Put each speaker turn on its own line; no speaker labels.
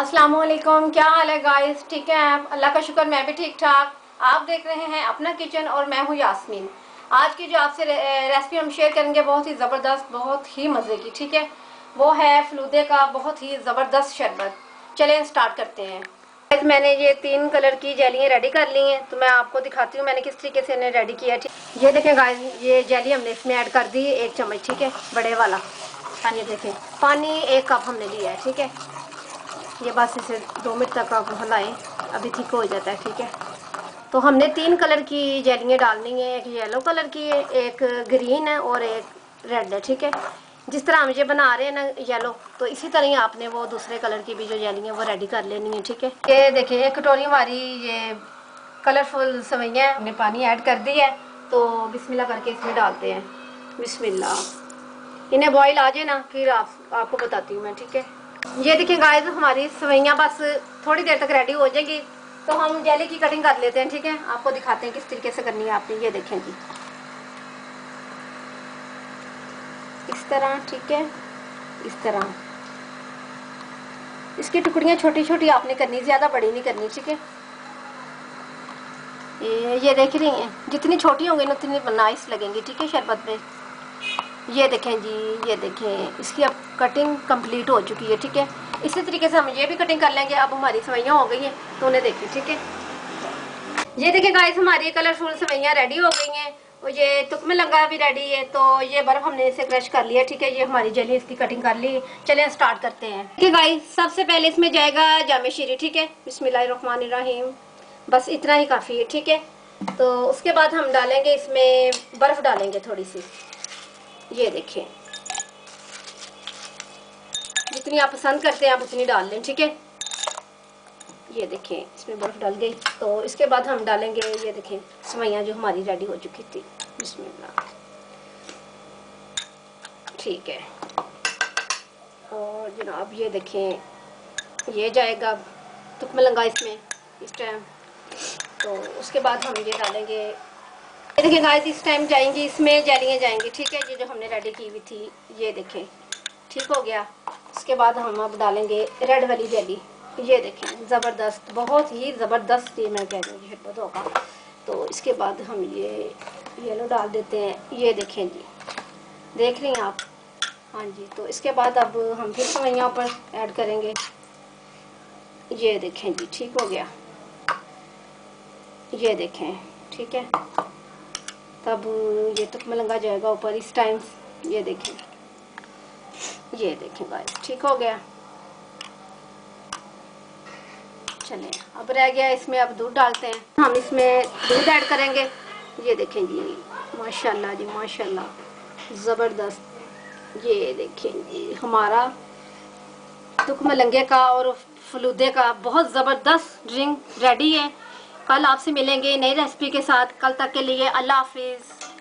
अस्सलामुअलैकुम, क्या हाल है गाइस? ठीक है आप? अल्लाह का शुक्र, मैं भी ठीक ठाक। आप देख रहे हैं अपना किचन और मैं हूँ यास्मीन। आज की जो आपसे रेसिपी हम शेयर करेंगे बहुत ही ज़बरदस्त, बहुत ही मज़े की, ठीक है। वो है फलूदे का बहुत ही ज़बरदस्त शरबत। चलें स्टार्ट करते हैं। गाइस मैंने ये 3 कलर की जेलियाँ रेडी कर ली हैं, तो मैं आपको दिखाती हूँ मैंने किस तरीके से इन्हें रेडी किया। ठीक, ये देखें गाइस, ये जेली हमने इसमें ऐड कर दी 1 चम्मच, ठीक है, बड़े वाला। ये देखें, पानी 1 कप हमने लिया है, ठीक है। ये बस इसे 2 मिनट तक आप हिलाएं, अभी ठीक हो जाता है, ठीक है। तो हमने 3 कलर की जेलियाँ डालनी है, एक येलो कलर की है, एक ग्रीन है और एक रेड है, ठीक है। जिस तरह हम ये बना रहे हैं ना येलो, तो इसी तरह ही आपने वो दूसरे कलर की भी जो जेलियाँ वो रेडी कर लेनी है, ठीक है। ये देखिए, एक कटोरी हमारी ये कलरफुल सेवइयाँ हमने पानी ऐड कर दी है, तो बिस्मिल्लाह करके इसमें डालते हैं। बिस्मिल्लाह, इन्हें बॉईल आ जाए ना फिर आपको बताती हूँ मैं, ठीक है। ये देखिए गाइस, हमारी सेवइयाँ बस थोड़ी देर तक रेडी हो जाएगी, तो हम जेली की कटिंग कर लेते हैं, ठीक है। आपको दिखाते हैं किस तरीके से करनी है आपने। ये देखें जी, इस तरह, ठीक है, इस तरह इसकी टुकड़ियाँ छोटी छोटी आपने करनी, ज़्यादा बड़ी नहीं करनी, ठीक है। ये देख रही हैं, जितनी छोटी होंगी ना उतनी नाइस लगेंगी, ठीक है, शरबत में। ये देखें जी, ये देखें, इसकी अब कटिंग कंप्लीट हो चुकी है, ठीक है। इसी तरीके से हम ये भी कटिंग कर लेंगे। अब हमारी सेवइयाँ हो गई हैं, तो उन्हें देखिए, ठीक है। ये देखिए गाइस, हमारी कलरफुल सेवइयाँ रेडी हो गई हैं और ये तुकमे लंगा भी रेडी है। तो ये बर्फ हमने इसे क्रश कर लिया, ठीक है। ये हमारी जेली, इसकी कटिंग कर ली। चलें स्टार्ट करते हैं। ठीक है गाइस, सबसे पहले इसमें जाएगा जामे शीरी, ठीक है। बिस्मिल्लाहिर्रहमानिर्रहीम, बस इतना ही काफ़ी है, ठीक है। तो उसके बाद हम डालेंगे इसमें बर्फ़, डालेंगे थोड़ी सी। ये देखिए, जितनी आप पसंद करते हैं आप उतनी डाल लें, ठीक है। ये देखें, इसमें बर्फ़ डल गई। तो इसके बाद हम डालेंगे, ये देखें, सेवइयाँ जो हमारी रेडी हो चुकी थी। बिस्मिल्लाह, ठीक है। और जनाब ये देखें, ये जाएगा तुकमे लंगा इसमें इस टाइम। तो उसके बाद हम ये डालेंगे, ये देखें गाइस, इस टाइम जाएंगी इसमें जेलियाँ जाएंगी, ठीक है। ये जो हमने रेडी की हुई थी, ये देखें, ठीक हो गया। उसके बाद हम अब डालेंगे रेड वाली जेली। ये देखें, ज़बरदस्त, बहुत ही ज़बरदस्त, ये मैं कह रही हूँ शरबत होगा। तो इसके बाद हम ये येलो डाल देते हैं। ये देखें जी, देख रही हैं आप? हाँ जी। तो इसके बाद अब हम फिर सेवइयाँ पर ऐड करेंगे। ये देखें जी, ठीक हो गया। ये देखें, ठीक है। तब ये तुकमे लंगा जाएगा ऊपर इस टाइम। ये देखें, ये देखें गाइस, ठीक हो गया। चलें, अब रह गया इसमें, अब दूध डालते हैं। हम इसमें दूध ऐड करेंगे। ये देखें जी, माशाल्लाह जी माशाल्लाह, ज़बरदस्त। ये देखें जी, हमारा तुकमे लंगे का और फलूदे का बहुत ज़बरदस्त ड्रिंक रेडी है। कल आपसे मिलेंगे नई रेसिपी के साथ। कल तक के लिए अल्लाह हाफिज़।